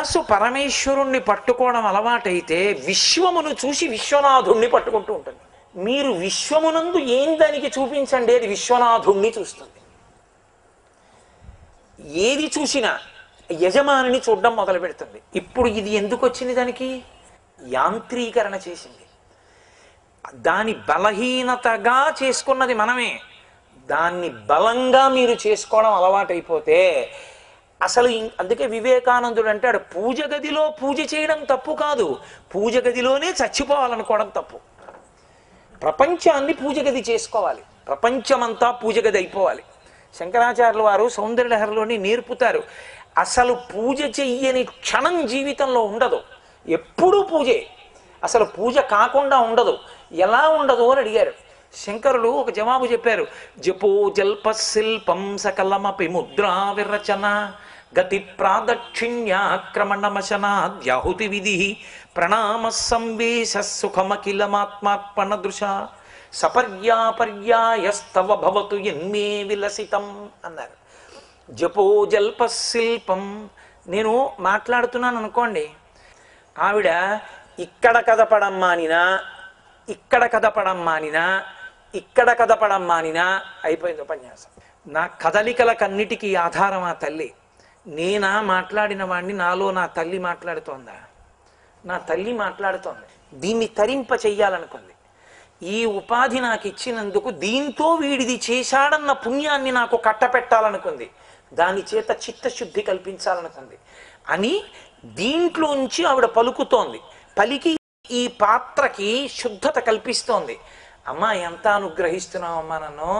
మనసు పరమేశ్వరుణ్ణి పట్టుకోవడం అలవాటైతే విశ్వమును చూసి విశ్వనాథుణ్ణి పట్టుకుంటూ ఉంటుంది. మీరు విశ్వమునందు ఏం దానికి చూపించండి, అది విశ్వనాథుణ్ణి చూస్తుంది. ఏది చూసినా యజమానిని చూడడం మొదలు పెడుతుంది. ఇప్పుడు ఇది ఎందుకు వచ్చింది? దానికి యాంత్రీకరణ చేసింది. దాని బలహీనతగా చేసుకున్నది మనమే. దాన్ని బలంగా మీరు చేసుకోవడం అలవాటైపోతే అసలు అందుకే వివేకానందుడు అంటాడు, పూజ గదిలో పూజ చేయడం తప్పు కాదు, పూజ గదిలోనే చచ్చిపోవాలనుకోవడం తప్పు. ప్రపంచాన్ని పూజ గది చేసుకోవాలి, ప్రపంచమంతా పూజ గది అయిపోవాలి. శంకరాచార్యుల వారు సౌందర్యలహరిలోని నేర్పుతారు, అసలు పూజ చెయ్యని క్షణం జీవితంలో ఉండదు, ఎప్పుడూ పూజే. అసలు పూజ కాకుండా ఉండదు. ఎలా ఉండదు అని అడిగారు. శంకరులు ఒక జవాబు చెప్పారు, జపో జల్ప శిల్పం సకలమపి ముద్రా విరచన గతి ప్రాదక్షిణ్యాక్రమణమశనాద్యాహుతి విధి ప్రణామ సంవేశ సుఖమఖిలమాత్మార్పణ దృశ సపర్యాపర్యాయస్తవ భవతు ఎన్మే విలసితం అన్నారు. జపో జల్ప శిల్పం. నేను మాట్లాడుతున్నాను అనుకోండి, ఆవిడ ఇక్కడ కదపడం మానినా, ఇక్కడ కదపడం మానినా, ఇక్కడ కదపడం మానినా అయిపోయింది ఉపన్యాసం. నా కదలికలకన్నిటికీ ఆధారం ఆ తల్లి. నేనా మాట్లాడిన వాడిని, నాలో నా తల్లి మాట్లాడుతోందా? నా తల్లి మాట్లాడుతోంది. దీన్ని తరింప చెయ్యాలనుకుంది. ఈ ఉపాధి నాకు ఇచ్చినందుకు దీంతో వీడిది చేశాడన్న పుణ్యాన్ని నాకు కట్టపెట్టాలనుకుంది. దాని చేత చిత్తశుద్ధి కల్పించాలనుకుంది అని దీంట్లోంచి ఆవిడ పలుకుతోంది. పలికి ఈ పాత్రకి శుద్ధత కల్పిస్తోంది. అమ్మా ఎంత అనుగ్రహిస్తున్నావు అమ్మా నన్ను,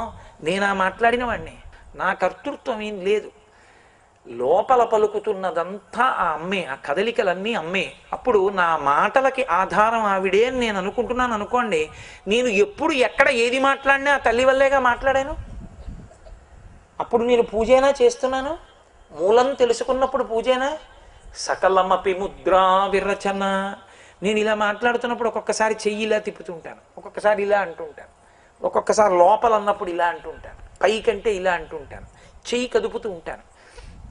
నేనా మాట్లాడిన వాడిని, నా కర్తృత్వం ఏం లేదు. లోపల పలుకుతున్నదంతా ఆ అమ్మే, ఆ కదలికలన్నీ అమ్మే. అప్పుడు నా మాటలకి ఆధారం ఆవిడే అని నేను అనుకుంటున్నాను అనుకోండి, నేను ఎప్పుడు ఎక్కడ ఏది మాట్లాడినా ఆ తల్లి వల్లేగా మాట్లాడాను. అప్పుడు నేను పూజేనా చేస్తున్నాను? మూలం తెలుసుకున్నప్పుడు పూజేనా? సకలమపి ముద్రా విరచన. నేను ఇలా మాట్లాడుతున్నప్పుడు ఒక్కొక్కసారి చెయ్యి ఇలా తిప్పుతుంటాను, ఒక్కొక్కసారి ఇలా అంటుంటాను, ఒక్కొక్కసారి లోపల అన్నప్పుడు ఇలా అంటుంటాను, పైకంటే ఇలా అంటుంటాను, చెయ్యి కదుపుతూ ఉంటాను.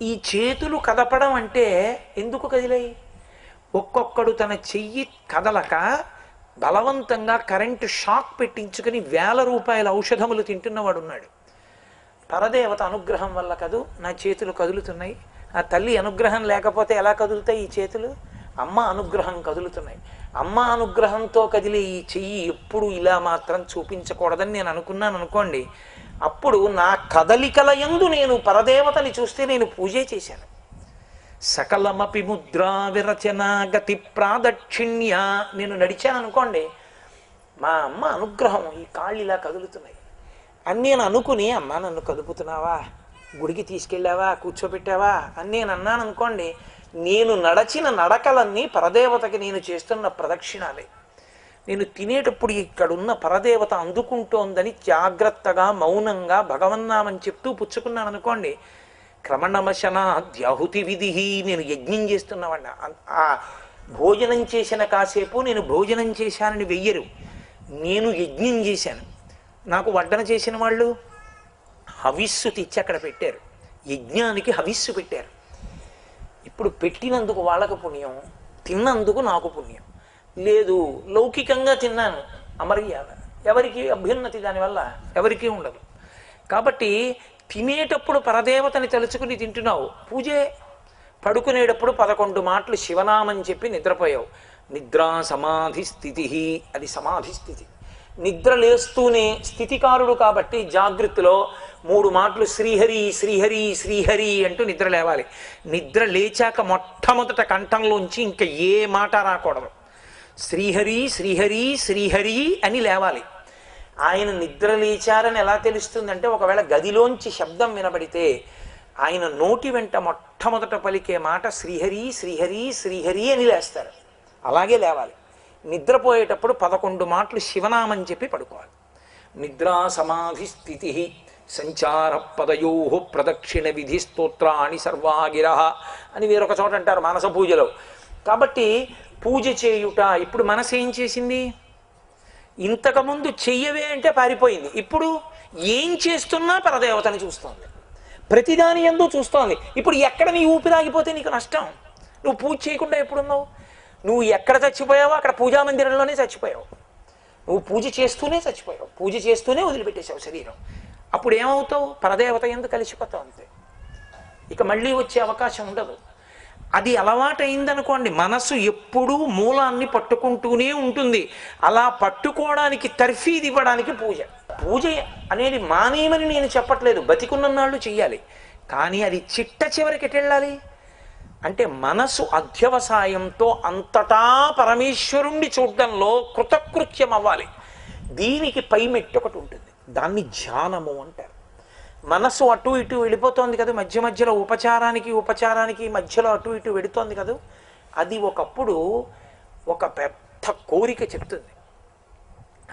ఈ చేతులు కదపడం అంటే ఎందుకు కదిలాయి? ఒక్కొక్కడు తన చెయ్యి కదలక బలవంతంగా కరెంటు షాక్ పెట్టించుకుని వేల రూపాయల ఔషధములు తింటున్నవాడు ఉన్నాడు. పరదేవత అనుగ్రహం వల్ల కదూ నా చేతులు కదులుతున్నాయి. ఆ తల్లి అనుగ్రహం లేకపోతే ఎలా కదులుతాయి ఈ చేతులు? అమ్మ అనుగ్రహం కదులుతున్నాయి. అమ్మ అనుగ్రహంతో కదిలే ఈ చెయ్యి ఎప్పుడు ఇలా మాత్రం చూపించకూడదని నేను అనుకున్నాను అనుకోండి, అప్పుడు నా కదలికల యందు నేను పరదేవతని చూస్తే నేను పూజే చేశాను. సకలమపి ముద్రా విరచన గతి ప్రాదక్షిణ్య. నేను నడిచాను అనుకోండి, మా అమ్మ అనుగ్రహం ఈ కాళ్ళు ఇలా కదులుతున్నాయి అని నేను అనుకుని, అమ్మ నన్ను కదుపుతున్నావా, గుడికి తీసుకెళ్ళావా, కూర్చోబెట్టావా అని నేను అన్నాను అనుకోండి, నేను నడచిన నడకలన్నీ పరదేవతకి నేను చేస్తున్న ప్రదక్షిణాలే. నేను తినేటప్పుడు ఇక్కడున్న పరదేవత అందుకుంటోందని జాగ్రత్తగా మౌనంగా భగవన్నామని చెప్తూ పుచ్చుకున్నాను అనుకోండి, క్రమణమశనాద్యాహుతి విధి. నేను యజ్ఞం చేస్తున్నవాడిని. ఆ భోజనం చేసిన కాసేపు నేను భోజనం చేశానని వెయ్యరు, నేను యజ్ఞం చేశాను. నాకు వడ్డన చేసిన వాళ్ళు హవిస్సు తెచ్చి అక్కడ పెట్టారు, యజ్ఞానికి హవిస్సు పెట్టారు. ఇప్పుడు పెట్టినందుకు వాళ్ళకు పుణ్యం, తిన్నందుకు నాకు పుణ్యం లేదు. లౌకికంగా తిన్నాను, అమర్యాద, ఎవరికి అభ్యున్నతి దానివల్ల ఎవరికీ ఉండదు. కాబట్టి తినేటప్పుడు పరదేవతని తలుచుకుని తింటున్నావు, పూజే. పడుకునేటప్పుడు 11 మాటలు శివనామని చెప్పి నిద్రపోయావు, నిద్రా సమాధి స్థితి, అది సమాధి స్థితి. నిద్ర లేస్తూనే స్థితికారుడు కాబట్టి జాగృతిలో 3 మాటలు శ్రీహరి శ్రీహరి శ్రీహరి అంటూ నిద్ర లేవాలి. నిద్ర లేచాక మొట్టమొదట కంఠంలోంచి ఇంకా ఏ మాట రాకూడదు, శ్రీహరి శ్రీహరి శ్రీహరి అని లేవాలి. ఆయన నిద్ర లేచారని ఎలా తెలుస్తుందంటే, ఒకవేళ గదిలోంచి శబ్దం వినబడితే ఆయన నోటి వెంట మొట్టమొదట పలికే మాట శ్రీహరి శ్రీహరి శ్రీహరి అని లేస్తారు. అలాగే లేవాలి. నిద్రపోయేటప్పుడు 11 మాటలు శివనామని చెప్పి పడుకోవాలి. నిద్రా సమాధి స్థితి సంచార పదయో ప్రదక్షిణ విధి స్తోత్రాన్ని సర్వాగిర అని వేరొక చోట అంటారు మానస పూజలో. కాబట్టి పూజ చేయుట. ఇప్పుడు మనసు ఏం చేసింది? ఇంతకుముందు చెయ్యవే అంటే పారిపోయింది. ఇప్పుడు ఏం చేస్తున్నా పరదేవతని చూస్తోంది, ప్రతిదాని యందు చూస్తోంది. ఇప్పుడు ఎక్కడ నీ ఊపిరాగిపోతే నీకు నష్టం? నువ్వు పూజ చేయకుండా ఎప్పుడున్నావు? నువ్వు ఎక్కడ చచ్చిపోయావో అక్కడ పూజా మందిరంలోనే చచ్చిపోయావు. నువ్వు పూజ చేస్తూనే చచ్చిపోయావు, పూజ చేస్తూనే వదిలిపెట్టేశావు శరీరం. అప్పుడు ఏమవుతావు? పరదేవత ఎందుకు కలిసిపోతావు అంతే. ఇక మళ్ళీ వచ్చే అవకాశం ఉండదు. అది అలవాటైందనుకోండి, మనసు ఎప్పుడూ మూలాన్ని పట్టుకుంటూనే ఉంటుంది. అలా పట్టుకోవడానికి తర్ఫీదు ఇవ్వడానికి పూజ. పూజ అనేది మానేమని నేను చెప్పట్లేదు, బతికున్ననాళ్ళు చెయ్యాలి. కానీ అది చిట్ట చివరికి ఎటెళ్ళాలి అంటే మనసు అధ్యవసాయంతో అంతటా పరమేశ్వరుణ్ణి చూడడంలో కృతకృత్యం అవ్వాలి. దీనికి పైమెట్టు ఒకటి ఉంటుంది, దాన్ని ధ్యానము అంటారు. మనసు అటు ఇటు వెళ్ళిపోతోంది కదా, మధ్య మధ్యలో ఉపచారానికి మధ్యలో అటు ఇటు వెడుతోంది కదా, అది ఒకప్పుడు ఒక పెద్ద కోరిక చెప్తుంది.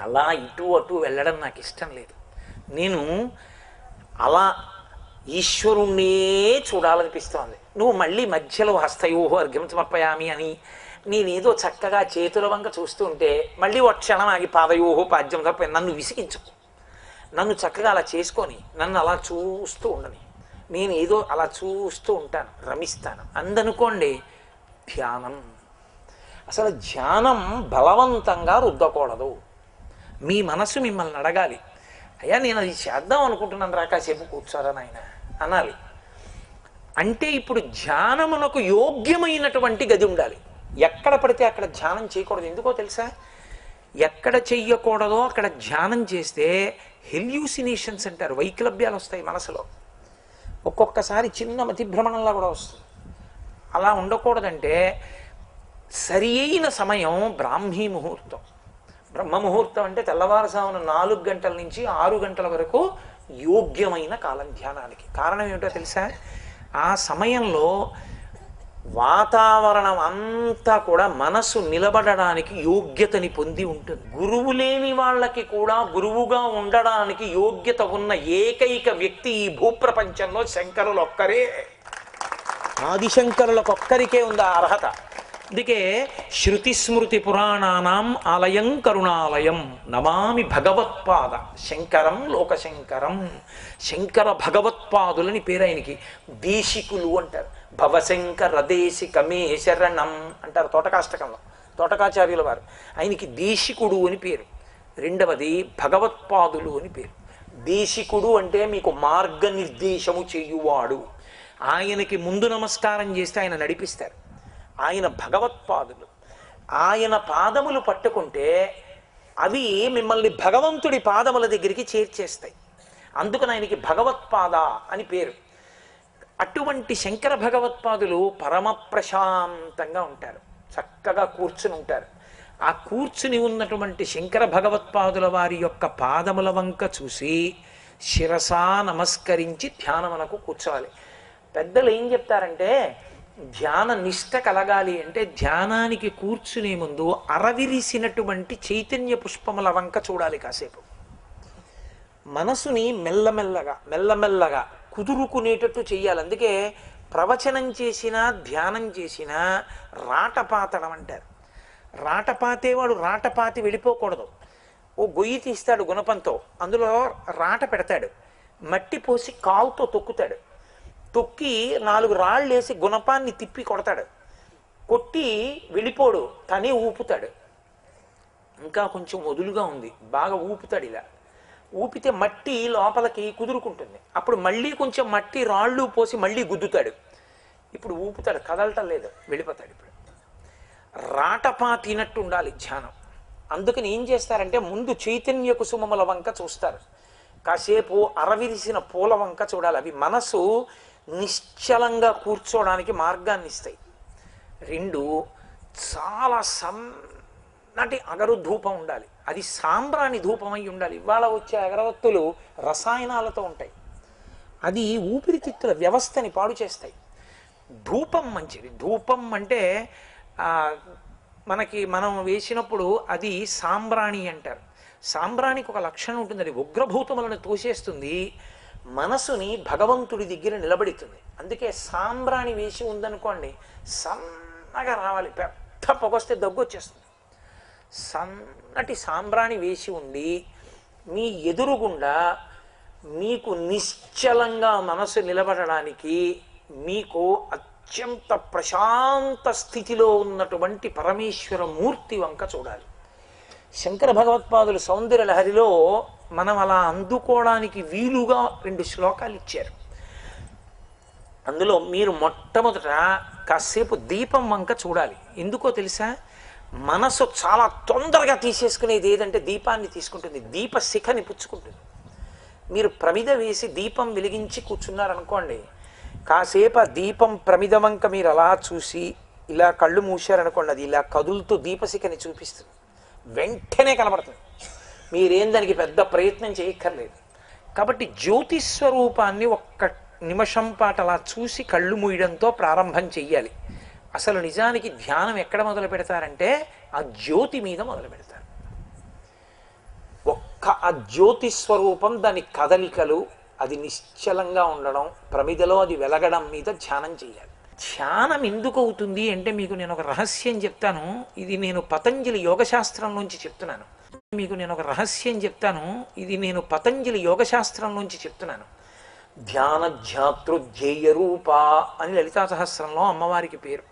అలా ఇటు అటు వెళ్ళడం నాకు ఇష్టం లేదు, నేను అలా ఈశ్వరుణ్ణే చూడాలనిపిస్తోంది. నువ్వు మళ్ళీ మధ్యలో హస్తయోహో అర్ఘ్యం సమర్పయామి అని నేనేదో చక్కగా చేతుల వంక చూస్తూ ఉంటే మళ్ళీ ఒక క్షణం ఆగి పాదయోహో పాద్యం తప్ప నన్ను విసిగించుకో. నన్ను చక్కగా అలా చేసుకొని నన్ను అలా చూస్తూ ఉండని, నేను ఏదో అలా చూస్తూ ఉంటాను, రమిస్తాను అందనుకోండి. ధ్యానం అసలు ధ్యానం బలవంతంగా రుద్దకూడదు. మీ మనసు మిమ్మల్ని అడగాలి, అయ్యా నేను అది చేద్దాం అనుకుంటున్నాను రా కాసేపు కూర్చోరా నాయన అనాలి. అంటే ఇప్పుడు ధ్యానమునకు యోగ్యమైనటువంటి గది ఉండాలి. ఎక్కడ పడితే అక్కడ ధ్యానం చేయకూడదు. ఎందుకో తెలుసా? ఎక్కడ చెయ్యకూడదో అక్కడ ధ్యానం చేస్తే హెల్యూసినేషన్స్ అంటారు, వైక్లభ్యాలు వస్తాయి మనసులో. ఒక్కొక్కసారి చిన్న మతిభ్రమణంలా కూడా వస్తుంది. అలా ఉండకూడదంటే సరి అయిన సమయం బ్రాహ్మీ ముహూర్తం. బ్రహ్మ ముహూర్తం అంటే తెల్లవారుజామున 4 గంటల నుంచి 6 గంటల వరకు యోగ్యమైన కాలం ధ్యానానికి. కారణం ఏమిటో తెలుసా? ఆ సమయంలో వాతావరణం అంతా కూడా మనసు నిలబడడానికి యోగ్యతని పొంది ఉంటుంది. గురువు లేని వాళ్ళకి కూడా గురువుగా ఉండడానికి యోగ్యత ఉన్న ఏకైక వ్యక్తి ఈ భూప్రపంచంలో శంకరులు ఒక్కరే. ఆదిశంకరులకొక్కరికే ఉంది ఆ అర్హత. అందుకే శృతి స్మృతి పురాణానాం ఆలయం కరుణాలయం నమామి భగవత్పాద శంకరం లోకశంకరం. శంకర భగవత్పాదులని పేరు ఆయనకి. దేశికులు అంటారు. భవశంకర దేశికమే శరణం అంటారు తోటకాష్టకంలో, తోటకాచార్యుల వారు. ఆయనకి దేశికుడు అని పేరు. రెండవది భగవత్పాదులు అని పేరు. దేశికుడు అంటే మీకు మార్గనిర్దేశము చేయువాడు. ఆయనకి ముందు నమస్కారం చేస్తే ఆయన నడిపిస్తారు. ఆయన భగవత్పాదులు. ఆయన పాదములు పట్టుకుంటే అవి మిమ్మల్ని భగవంతుడి పాదముల దగ్గరికి చేర్చేస్తాయి. అందుకని ఆయనకి భగవత్పాద అని పేరు. అటువంటి శంకర భగవత్పాదులు పరమ ప్రశాంతంగా ఉంటారు, చక్కగా కూర్చుని ఉంటారు. ఆ కూర్చుని ఉన్నటువంటి శంకర భగవత్పాదుల వారి యొక్క పాదముల వంక చూసి శిరసా నమస్కరించి ధ్యానమునకు కూర్చోవాలి. పెద్దలు ఏం చెప్తారంటే, ధ్యాన నిష్ట కలగాలి అంటే ధ్యానానికి కూర్చునే ముందు అరవిరిసినటువంటి చైతన్య పుష్పముల వంక చూడాలి కాసేపు. మనసుని మెల్లమెల్లగా కుదురుకునేటట్టు చెయ్యాలి. అందుకే ప్రవచనం చేసినా ధ్యానం చేసినా రాటపాతడం అంటారు. రాటపాతేవాడు రాటపాతి వెళ్ళిపోకూడదు. ఓ గొయ్యి తీస్తాడు గుణపంతో, అందులో రాట పెడతాడు, మట్టి పోసి కాలుతో తొక్కుతాడు. తొక్కి 4 రాళ్ళు వేసి గుణపాన్ని తిప్పి కొడతాడు. కొట్టి వెళ్ళిపోడు, తనే ఊపుతాడు. ఇంకా కొంచెం వదులుగా ఉంది, బాగా ఊపుతాడు. ఇలా ఊపితే మట్టి లోపలికి కుదురుకుంటుంది. అప్పుడు మళ్ళీ కొంచెం మట్టి రాళ్ళు పోసి మళ్ళీ గుద్దుతాడు. ఇప్పుడు ఊపుతాడు, కదలటం లేదు, వెళ్ళిపోతాడు. ఇప్పుడు రాటపాతినట్టు ఉండాలి ధ్యానం. అందుకని ఏం చేస్తారంటే ముందు చైతన్య కుసుమముల వంక చూస్తారు, కాసేపు అరవిరిసిన పూల వంక చూడాలి. అవి మనసు నిశ్చలంగా కూర్చోవడానికి మార్గాన్ని ఇస్తాయి. 2 చాలా సన్నటి అగరు ధూపం ఉండాలి. అది సాంబ్రాణి ధూపం అయి ఉండాలి. ఇవాళ వచ్చే అగరవత్తులు రసాయనాలతో ఉంటాయి, అది ఊపిరితిత్తుల వ్యవస్థని పాడు చేస్తాయి. ధూపం మంచిది. ధూపం అంటే మనం వేసినప్పుడు అది సాంబ్రాణి అంటారు. సాంబ్రాణికి ఒక లక్షణం ఉంటుంది, అది ఉగ్రభూతములను తోసేస్తుంది, మనసుని భగవంతుడి దగ్గర నిలబెడుతుంది. అందుకే సాంబ్రాణి వేసి ఉందనుకోండి, సన్నగా రావాలి, పెద్ద పొగొస్తే దగ్గు వచ్చేస్తుంది. సన్నటి సాంబ్రాణి వేసి ఉండి మీ ఎదురుగుండా మీకు నిశ్చలంగా మనసు నిలబడడానికి మీకు అత్యంత ప్రశాంత స్థితిలో ఉన్నటువంటి పరమేశ్వర మూర్తి వంక చూడాలి. శంకర భగవత్పాదులు సౌందర్య లహరిలో మనం అలా అందుకోవడానికి వీలుగా 2 శ్లోకాలు ఇచ్చారు. అందులో మీరు మొట్టమొదట కాసేపు దీపం వంక చూడాలి. ఎందుకో తెలుసా? మనసు చాలా తొందరగా తీసేసుకునేది ఏదంటే దీపాన్ని తీసుకుంటుంది, దీప శిఖని పుచ్చుకుంటుంది. మీరు ప్రమిద వేసి దీపం వెలిగించి కూర్చున్నారనుకోండి, కాసేపు ఆ దీపం ప్రమిద వంక మీరు అలా చూసి ఇలా కళ్ళు మూసారనుకోండి, అది ఇలా కదులుతూ దీపశిఖని చూపిస్తుంది, వెంటనే కనబడుతుంది. మీరేం దానికి పెద్ద ప్రయత్నం చేయక్కర్లేదు. కాబట్టి జ్యోతిస్వరూపాన్ని ఒక్క నిమిషం పాటు అలా చూసి కళ్ళు మూయడంతో ప్రారంభం చెయ్యాలి. అసలు నిజానికి ధ్యానం ఎక్కడ మొదలు పెడతారంటే ఆ జ్యోతి మీద మొదలు పెడతారు. ఒక్క ఆ జ్యోతి స్వరూపం, దాని కదలికలు, అది నిశ్చలంగా ఉండడం, ప్రమిదలో అది వెలగడం మీద ధ్యానం చేయాలి. ధ్యానం ఎందుకు అవుతుంది అంటే మీకు నేను ఒక రహస్యం చెప్తాను. ఇది నేను పతంజలి యోగశాస్త్రంలోంచి చెప్తున్నాను. పతంజలి యోగశాస్త్రంలోంచి చెప్తున్నాను. ధ్యాన ధ్యాతృధ్యేయ రూప అని లలితా సహస్రంలో అమ్మవారికి పేరు.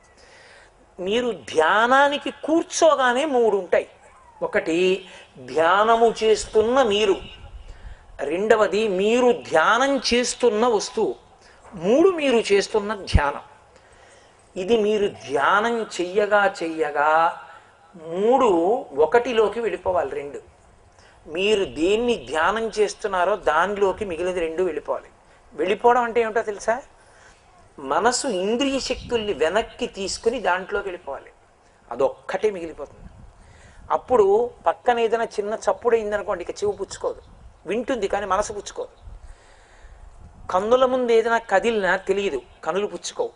మీరు ధ్యానానికి కూర్చోగానే 3 ఉంటాయి. ఒకటి ధ్యానము చేస్తున్న మీరు, రెండవది మీరు ధ్యానం చేస్తున్న వస్తువు, 3 మీరు చేస్తున్న ధ్యానం. ఇది మీరు ధ్యానం చెయ్యగా 3 ఒకటిలోకి వెళ్ళిపోవాలి. 2 మీరు దేన్ని ధ్యానం చేస్తున్నారో దానిలోకి మిగిలిన 2 వెళ్ళిపోవాలి. వెళ్ళిపోవడం అంటే ఏమిటో తెలుసా? మనసు ఇంద్రియ శక్తుల్ని వెనక్కి తీసుకుని దాంట్లోకి వెళ్ళిపోవాలి. అదొక్కటే మిగిలిపోతుంది. అప్పుడు పక్కన ఏదైనా చిన్న చప్పుడు అయిందనుకోండి, ఇక చెవు పుచ్చుకోదు, వింటుంది కానీ మనసు పుచ్చుకోదు. కన్నుల ముందు ఏదైనా కదిలినా తెలియదు, కనులు పుచ్చుకోవు,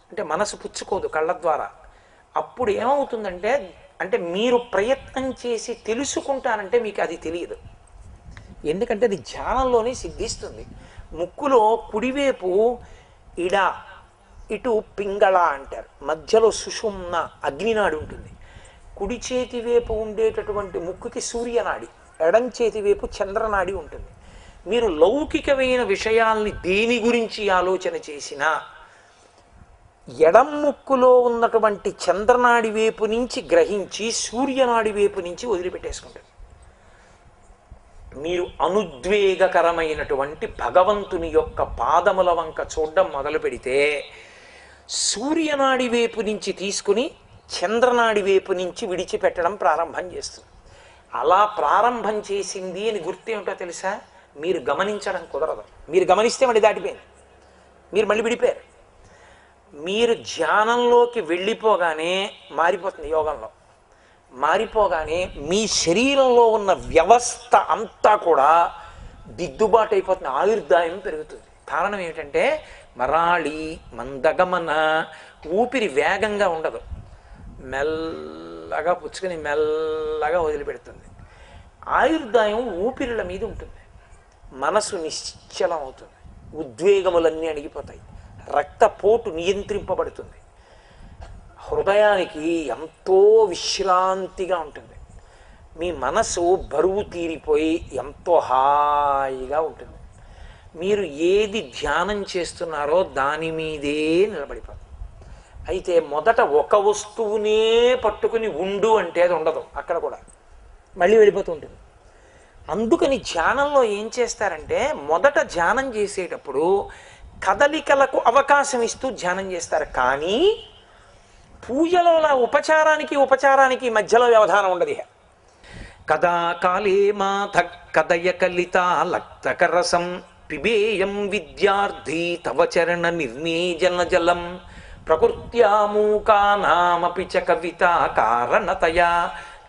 అంటే మనసు పుచ్చుకోదు కళ్ళ ద్వారా. అప్పుడు ఏమవుతుందంటే మీరు ప్రయత్నం చేసి తెలుసుకుంటానంటే మీకు అది తెలియదు. ఎందుకంటే అది ధ్యానంలోనే సిద్ధిస్తుంది. ముక్కులో కుడివైపు ఇడ, ఇటు పింగళ అంటారు, మధ్యలో సుషుమ్న అగ్నినాడి ఉంటుంది. కుడి చేతి వైపు ఉండేటటువంటి ముక్కుకి సూర్యనాడి, ఎడం చేతి వైపు చంద్రనాడి ఉంటుంది. మీరు లౌకికమైన విషయాల్ని దేని గురించి ఆలోచన చేసినా ఎడం ముక్కులో ఉన్నటువంటి చంద్రనాడి వైపు నుంచి గ్రహించి సూర్యనాడి వైపు నుంచి వదిలిపెట్టేసుకుంటారు. మీరు అనుద్వేగకరమైనటువంటి భగవంతుని యొక్క పాదముల వంక చూడడం మొదలు పెడితే సూర్యనాడి వైపు నుంచి తీసుకుని చంద్రనాడి వైపు నుంచి విడిచిపెట్టడం ప్రారంభం చేస్తుంది. అలా ప్రారంభం చేసింది అని గుర్తేమిటో తెలుసా? మీరు గమనించడం కుదరదు. మీరు గమనిస్తే మళ్ళీ దాటిపోయింది, మీరు మళ్ళీ విడిపోయారు. మీరు ధ్యానంలోకి వెళ్ళిపోగానే మారిపోతుంది. యోగంలో మారిపోగానే మీ శరీరంలో ఉన్న వ్యవస్థ అంతా కూడా దిద్దుబాటు అయిపోతుంది, ఆయుర్దాయం పెరుగుతుంది. కారణం ఏమిటంటే మరాళి మందగమన, ఊపిరి వేగంగా ఉండదు, మెల్లగా పుచ్చుకొని మెల్లగా వదిలిపెడుతుంది. ఆయుర్దాయం ఊపిరిల మీద ఉంటుంది. మనసు నిశ్చలం అవుతుంది, ఉద్వేగములన్నీ అణిగిపోతాయి, రక్తపోటు నియంత్రింపబడుతుంది, హృదయానికి ఎంతో విశ్రాంతిగా ఉంటుంది, మీ మనసు బరువు తీరిపోయి ఎంతో హాయిగా ఉంటుంది. మీరు ఏది ధ్యానం చేస్తున్నారో దాని మీదే నిలబడిపోతుంది. అయితే మొదట ఒక వస్తువునే పట్టుకుని ఉండు అంటే అది ఉండదు, అక్కడ కూడా మళ్ళీ వెళ్ళిపోతూ ఉంటుంది. అందుకని ధ్యానంలో ఏం చేస్తారంటే మొదట ధ్యానం చేసేటప్పుడు కదలికలకు అవకాశం ఇస్తూ ధ్యానం చేస్తారు. కానీ పూజలో ఉపచారానికి మధ్యలో వ్యవధానం ఉండదు. కదా కాళే మాథ కదయ కలిత లక్తకరసం పిబేయం విద్యార్థి తవ చరణ నిర్మేజన జలం ప్రకృత్యామూకానామపి చ కవిత కారణతయా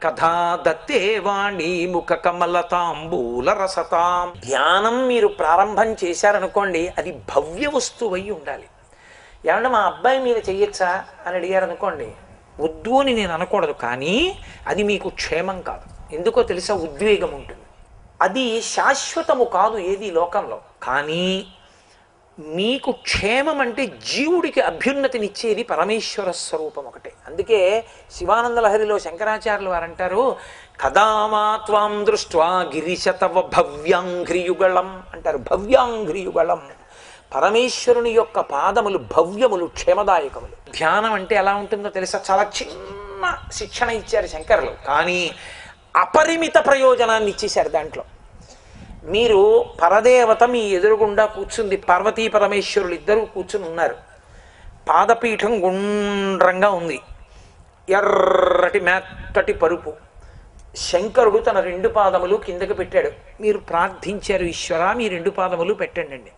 కథా దత్తే వాణి ముఖ కమలతాంబూల రసతాం. ధ్యానం మీరు ప్రారంభం చేశారనుకోండి, అది భవ్య వస్తువై ఉండాలి. ఏమన్నా మా అబ్బాయి మీద చెయ్యొచ్చా అని అడిగారు అనుకోండి, వద్దు అని నేను అనకూడదు, కానీ అది మీకు క్షేమం కాదు. ఎందుకో తెలుసా? ఉద్వేగం ఉంటుంది. అది శాశ్వతము కాదు ఏది లోకంలో. కానీ మీకు క్షేమం అంటే జీవుడికి అభ్యున్నతినిచ్చేది పరమేశ్వర స్వరూపం ఒకటే. అందుకే శివానంద లహరిలో శంకరాచార్యులు వారు అంటారు, కదామా త్వాం దృష్ట్వా గిరిశతవ భవ్యాంఘ్రియుగళం అంటారు. భవ్యాంఘ్రియుగళం, పరమేశ్వరుని యొక్క పాదములు భవ్యములు, క్షేమదాయకములు. ధ్యానం అంటే ఎలా ఉంటుందో తెలుసా? చాలా చిన్న శిక్షణ ఇచ్చారు శంకరులు, కానీ అపరిమిత ప్రయోజనాన్ని ఇచ్చేశారు దాంట్లో. మీరు పరదేవత మీ ఎదురుగుండా కూర్చుంది, పార్వతీ పరమేశ్వరులు ఇద్దరూ కూర్చుని ఉన్నారు. పాదపీఠం గుండ్రంగా ఉంది, ఎర్రటి మెత్తటి పరుపు. శంకరుడు తన 2 పాదములు కిందకి పెట్టాడు. మీరు ప్రార్థించారు, ఈశ్వర మీ 2 పాదములు పెట్టండి.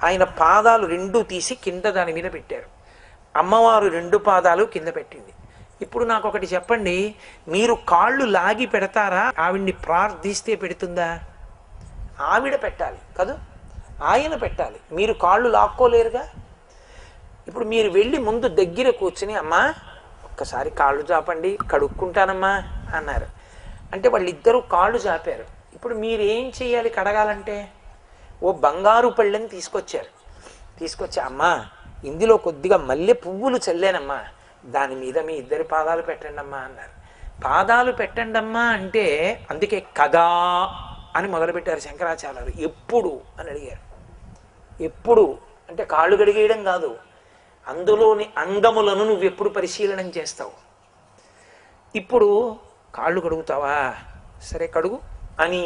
ఆయన పాదాలు 2 తీసి కింద దాని మీద పెట్టారు. అమ్మవారు 2 పాదాలు కింద పెట్టింది. ఇప్పుడు నాకు ఒకటి చెప్పండి, మీరు కాళ్ళు లాగి పెడతారా? ఆవిడ్ని ప్రార్థిస్తే పెడుతుందా? ఆవిడ పెట్టాలి కదా, ఆయన పెట్టాలి. మీరు కాళ్ళు లాక్కోలేరుగా. ఇప్పుడు మీరు వెళ్ళి ముందు దగ్గర కూర్చుని, అమ్మా ఒక్కసారి కాళ్ళు చాపండి, కడుక్కుంటానమ్మా అన్నారు. అంటే వాళ్ళిద్దరూ కాళ్ళు చాపారు. ఇప్పుడు మీరు ఏం చెయ్యాలి కడగాలంటే? ఓ బంగారు పళ్ళని తీసుకొచ్చి అమ్మా ఇందులో కొద్దిగా మల్లె పువ్వులు చల్లానమ్మా, దాని మీద మీ 2 పాదాలు పెట్టండి అమ్మా అన్నారు. పాదాలు పెట్టండి అమ్మా అంటే అందుకే కదా అని మొదలుపెట్టారు శంకరాచార్యులు. ఎప్పుడు అని అడిగారు. ఎప్పుడు అంటే కాళ్ళు కడిగేయడం కాదు, అందులోని అంగములను నువ్వు ఎప్పుడు పరిశీలనం చేస్తావు. ఇప్పుడు కాళ్ళు కడుగుతావా, సరే కడుగు అని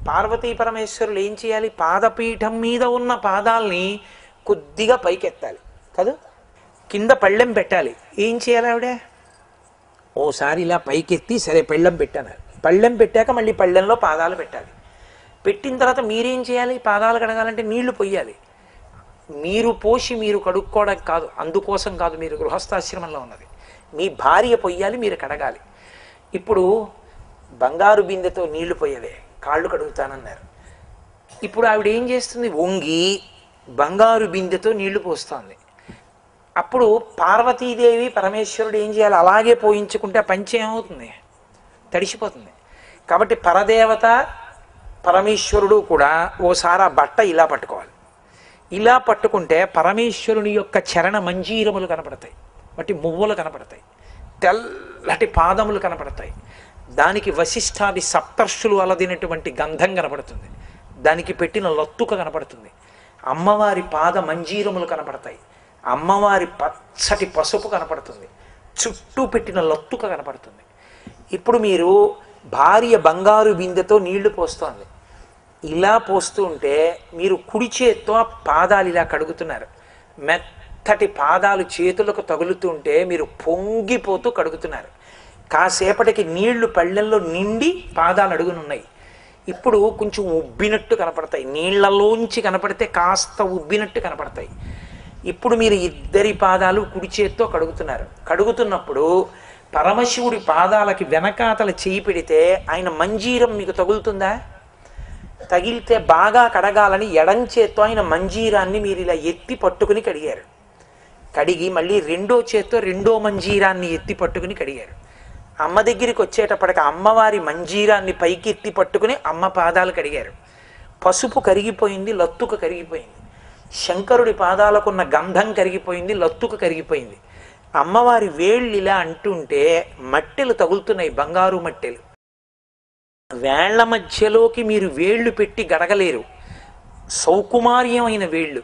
పార్వతీ పరమేశ్వరులు ఏం చేయాలి? పాదపీఠం మీద ఉన్న పాదాలని కొద్దిగా పైకెత్తాలి కదా, కింద పళ్ళెం పెట్టాలి. ఏం చేయాలి ఆవిడ? ఓసారి ఇలా పైకెత్తి సరే పళ్ళెం పెట్టాను, పళ్ళెం పెట్టాక మళ్ళీ పళ్ళెంలో పాదాలు పెట్టాలి. పెట్టిన తర్వాత మీరేం చేయాలి? పాదాలు కడగాలంటే నీళ్లు పొయ్యాలి. మీరు పోసి మీరు కడుక్కోవడం కాదు, అందుకోసం కాదు, మీరు గృహస్థాశ్రమంలో ఉన్నది. మీ భార్య పొయ్యాలి, మీరు కడగాలి. ఇప్పుడు బంగారు బిందెతో నీళ్లు పొయ్యలే, కాళ్ళు కడుగుతానన్నారు. ఇప్పుడు ఆవిడ ఏం చేస్తుంది? వంగి బంగారు బిందెతో నీళ్లు పోస్తోంది. అప్పుడు పార్వతీదేవి పరమేశ్వరుడు ఏం చేయాలి? అలాగే పోయించుకుంటే పంచ ఏమవుతుంది? తడిసిపోతుంది. కాబట్టి పరదేవత పరమేశ్వరుడు కూడా ఓసారి ఆ బట్ట ఇలా పట్టుకోవాలి. ఇలా పట్టుకుంటే పరమేశ్వరుని యొక్క చరణ మంజీరములు కనపడతాయి, వాటి మువ్వలు కనపడతాయి, తెల్లటి పాదములు కనపడతాయి. దానికి వశిష్ఠాది సప్తర్షులు అలదినటువంటి గంధం కనపడుతుంది, దానికి పెట్టిన లత్తుక కనపడుతుంది, అమ్మవారి పాద మంజీరములు కనపడతాయి, అమ్మవారి పచ్చటి పసుపు కనపడుతుంది, చుట్టూ పెట్టిన లత్తుక కనపడుతుంది. ఇప్పుడు మీరు భార్య బంగారు బిందెతో నీళ్లు పోస్తోంది. ఇలా పోస్తూ ఉంటే మీరు కుడి చేత్తో పాదాలు ఇలా కడుగుతున్నారు. మెత్తటి పాదాలు చేతులకు తగులుతూ ఉంటే మీరు పొంగిపోతూ కడుగుతున్నారు. కాసేపటికి నీళ్లు పళ్ళెల్లో నిండి పాదాలు అడుగునున్నాయి. ఇప్పుడు కొంచెం ఉబ్బినట్టు కనపడతాయి, నీళ్లలోంచి కనపడితే కాస్త ఉబ్బినట్టు కనపడతాయి. ఇప్పుడు మీరు 2 పాదాలు కుడి చేత్తో కడుగుతున్నారు. కడుగుతున్నప్పుడు పరమశివుడి పాదాలకి వెనకాతల చేయి పెడితే ఆయన మంజీరం మీకు తగులుతుందా? తగిలితే బాగా కడగాలని ఎడం చేత్తో ఆయన మంజీరాన్ని మీరు ఇలా ఎత్తి పట్టుకుని కడిగారు. కడిగి మళ్ళీ 2వ చేత్తో 2వ మంజీరాన్ని ఎత్తి పట్టుకుని కడిగారు. అమ్మ దగ్గరికి వచ్చేటప్పటికి అమ్మవారి మంజీరాన్ని పైకి ఎత్తి పట్టుకుని అమ్మ పాదాలు కడిగారు. పసుపు కరిగిపోయింది, లత్తుక కరిగిపోయింది. శంకరుడి పాదాలకున్న గంధం కరిగిపోయింది, లత్తుక కరిగిపోయింది. అమ్మవారి వేళ్ళు ఇలా అంటుంటే మట్టెలు తగులుతున్నాయి, బంగారు మట్టెలు. వేళ్ల మధ్యలోకి మీరు వేళ్ళు పెట్టి గడగలేరు, సౌకుమార్యమైన వేళ్ళు.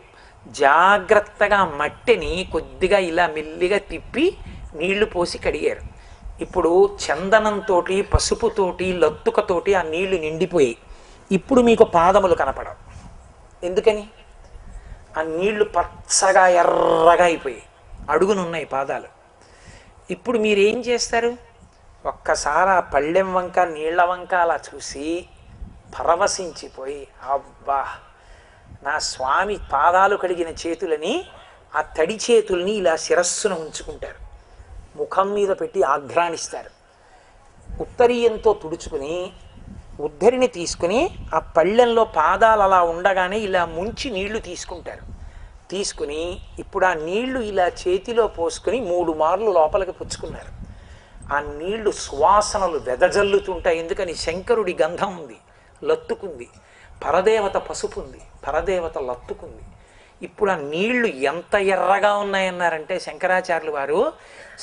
జాగ్రత్తగా మట్టెని కొద్దిగా ఇలా మెల్లిగా తిప్పి నీళ్లు పోసి కడిగారు. ఇప్పుడు చందనంతో, పసుపుతోటి, లత్తుకతోటి ఆ నీళ్లు నిండిపోయి ఇప్పుడు మీకు పాదములు కనపడవు. ఎందుకని? ఆ నీళ్లు పచ్చగా ఎర్రగా అయిపోయి అడుగునున్నాయి పాదాలు. ఇప్పుడు మీరేం చేస్తారు? ఒక్కసారి ఆ పళ్ళెం వంక నీళ్ల వంక అలా చూసి పరవశించిపోయి, అబ్బా నా స్వామి పాదాలు కడిగిన చేతులని, ఆ తడి చేతుల్ని ఇలా శిరస్సున ఉంచుకుంటారు, ముఖం మీద పెట్టి ఆఘ్రాణిస్తారు. ఉత్తరీయంతో తుడుచుకుని ఉద్ధరిని తీసుకుని ఆ పళ్ళెంలో పాదాలు అలా ఉండగానే ఇలా ముంచి నీళ్లు తీసుకుంటారు. తీసుకుని ఇప్పుడు ఆ నీళ్లు ఇలా చేతిలో పోసుకుని 3 మార్లు లోపలికి పుచ్చుకున్నారు. ఆ నీళ్లు సువాసనలు వెదజల్లుతుంటాయి. ఎందుకని? శంకరుడి గంధం ఉంది, లత్తుకుంది, పరదేవత పసుపు ఉంది, పరదేవత లత్తుకుంది. ఇప్పుడు ఆ నీళ్లు ఎంత ఎర్రగా ఉన్నాయన్నారంటే శంకరాచార్యులు వారు,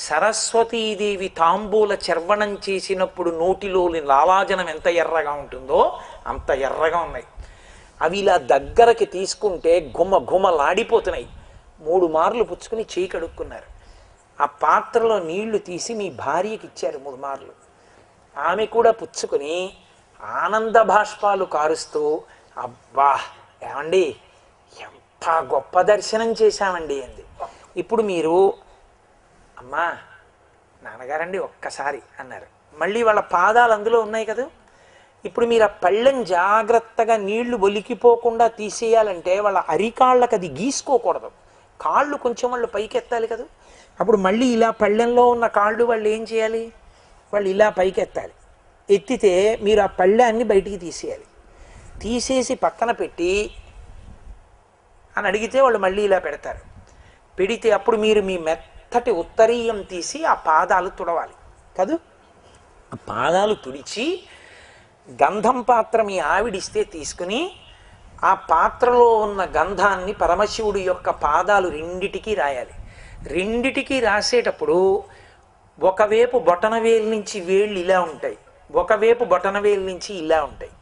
సరస్వతీదేవి తాంబూల చర్వణం చేసినప్పుడు నోటిలోని లాలాజనం ఎంత ఎర్రగా ఉంటుందో అంత ఎర్రగా ఉన్నాయి. అవి ఇలా దగ్గరకి తీసుకుంటే గుమ గుమలాడిపోతున్నాయి. 3 మార్లు పుచ్చుకుని చేయి కడుక్కున్నారు. ఆ పాత్రలో నీళ్లు తీసి మీ భార్యకి ఇచ్చారు 3 మార్లు. ఆమె కూడా పుచ్చుకొని ఆనంద బాష్పాలు కారుస్తూ, అబ్బా ఏమండి ఎంత గొప్ప దర్శనం చేశామండి అంది. ఇప్పుడు మీరు అమ్మా నాన్నగారండి ఒక్కసారి అన్నారు. మళ్ళీ వాళ్ళ పాదాలు అందులో ఉన్నాయి కదా. ఇప్పుడు మీరు ఆ పళ్ళెం జాగ్రత్తగా నీళ్లు ఒలికిపోకుండా తీసేయాలంటే వాళ్ళ అరికాళ్ళకి అది గీసుకోకూడదు. కాళ్ళు కొంచెం వాళ్ళు పైకి ఎత్తాలి కదా. అప్పుడు మళ్ళీ ఇలా పళ్ళెంలో ఉన్న కాళ్ళు వాళ్ళు ఏం చేయాలి, వాళ్ళు ఇలా పైకి ఎత్తాలి. ఎత్తితే మీరు ఆ పళ్ళాన్ని బయటికి తీసేయాలి. తీసేసి పక్కన పెట్టి అని అడిగితే వాళ్ళు మళ్ళీ ఇలా పెడతారు. పెడితే అప్పుడు మీరు మీ మెత్తటి ఉత్తరీయం తీసి ఆ పాదాలు తుడవాలి కదూ. ఆ పాదాలు తుడిచి గంధం పాత్ర మీ ఆవిడిస్తే తీసుకుని ఆ పాత్రలో ఉన్న గంధాన్ని పరమశివుడి యొక్క పాదాలు రెండిటికి రాయాలి. రెండిటికి రాసేటప్పుడు ఒకవైపు బొటనవేలు నుంచి వేళ్ళు ఇలా ఉంటాయి, ఒకవైపు బొటనవేలు నుంచి ఇలా ఉంటాయి.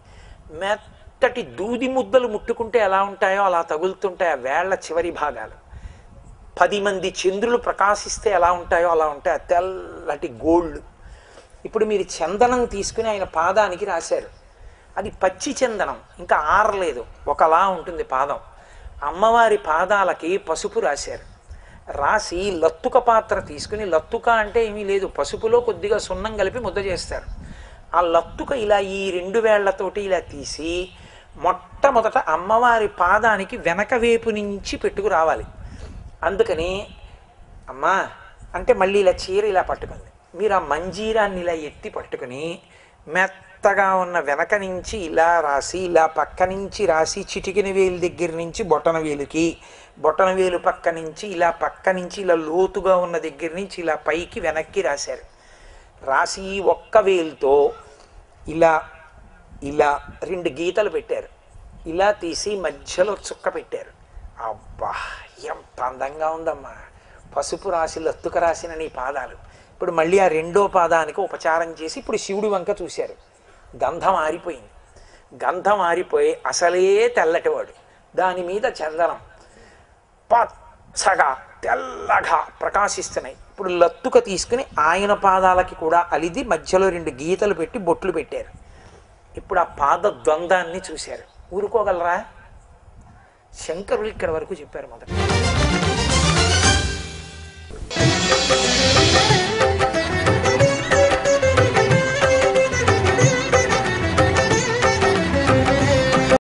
మెత్తటి దూది ముద్దలు ముట్టుకుంటే ఎలా ఉంటాయో అలా తగులుతుంటాయి ఆ వేళ్ల చివరి భాగాలు. 10 మంది చంద్రులు ప్రకాశిస్తే ఎలా ఉంటాయో అలా ఉంటాయి ఆ తెల్లటి గోళ్ళు. ఇప్పుడు మీరు చందనం తీసుకుని ఆయన పాదానికి రాశారు. అది పచ్చి చందనం, ఇంకా ఆరలేదు, ఒకలా ఉంటుంది పాదం. అమ్మవారి పాదాలకి పసుపు రాశారు. రాసి లత్తుక పాత్ర తీసుకుని, లత్తుక అంటే ఏమీ లేదు, పసుపులో కొద్దిగా సున్నం కలిపి ముద్ద చేస్తారు. ఆ లత్తుక ఇలా ఈ 2 వేళ్లతోటి ఇలా తీసి మొట్టమొదట అమ్మవారి పాదానికి వెనక వైపు నుంచి పెట్టుకు రావాలి. అందుకని అమ్మా అంటే మళ్ళీ ఇలా చీర ఇలా పట్టుకుంది. మీరు ఆ మంజీరాన్ని ఇలా ఎత్తి పట్టుకుని మెత్తగా ఉన్న వెనక నుంచి ఇలా రాసి, ఇలా పక్క నుంచి రాసి, చిటికిన వేలు దగ్గర నుంచి బొటన వేలుకి, బొటన వేలు పక్క నుంచి ఇలా పక్క నుంచి ఇలా లోతుగా ఉన్న దగ్గర నుంచి ఇలా పైకి వెనక్కి రాశారు. రాసి ఒక్క వేలుతో ఇలా ఇలా 2 గీతలు పెట్టారు. ఇలా తీసి మధ్యలో చుక్క పెట్టారు. అబ్బా ఎంత అందంగా ఉందమ్మా, పసుపు రాసి లత్తుక రాసిన నీ పాదాలు. ఇప్పుడు మళ్ళీ ఆ 2వ పాదానికి ఉపచారం చేసి ఇప్పుడు శివుడి వంక చూశారు. గంధం ఆరిపోయింది. గంధం ఆరిపోయి అసలే తెల్లటివాడు, దాని మీద చందనం పచ్చగా తెల్లగా ప్రకాశిస్తున్నాయి. ఇప్పుడు లత్తుక తీసుకుని ఆయన పాదాలకి కూడా అలిది మధ్యలో 2 గీతలు పెట్టి బొట్లు పెట్టారు. ఇప్పుడు ఆ పాద ద్వంద్వాన్ని చూశారు. ఊరుకోగలరా? శంకరులు ఇక్కడ వరకు చెప్పారు మొదట.